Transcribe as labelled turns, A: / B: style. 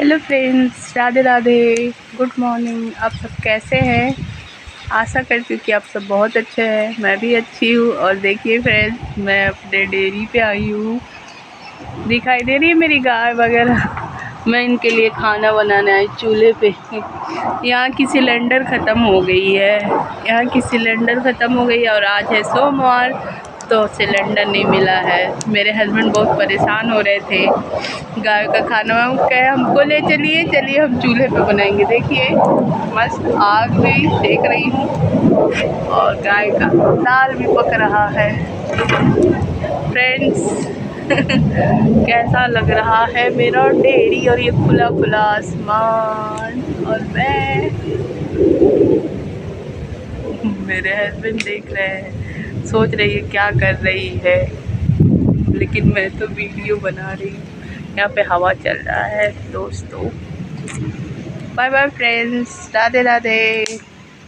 A: Hello friends, Radhe Radhe, good morning. आप सब कैसे हैं? आशा करती हूँ कि आप सब बहुत अच्छे हैं। मैं भी अच्छी हूँ। और देखिए फ्रेंड्स, मैं अपने डेयरी पे आई हूँ। दिखाई दे रही है मेरी गाय वगैरह। मैं इनके लिए खाना बनाने आई चूल्हे पे। यहाँ की सिलेंडर ख़त्म हो गई है। और आज है सोमवार, तो सिलेंडर नहीं मिला है। मेरे हस्बैंड बहुत परेशान हो रहे थे। गाय का खाना कहे हमको ले चलिए हम चूल्हे पे बनाएंगे। देखिए मस्त आग में सेक रही हूँ और गाय का दाल भी पक रहा है। फ्रेंड्स कैसा लग रहा है मेरा डेयरी और ये खुला खुला आसमान, और मैं मेरे हस्बैंड देख रहे हैं, सोच रही है क्या कर रही है, लेकिन मैं तो वीडियो बना रही हूँ। यहाँ पे हवा चल रहा है दोस्तों। Bye bye friends, Radhe Radhe.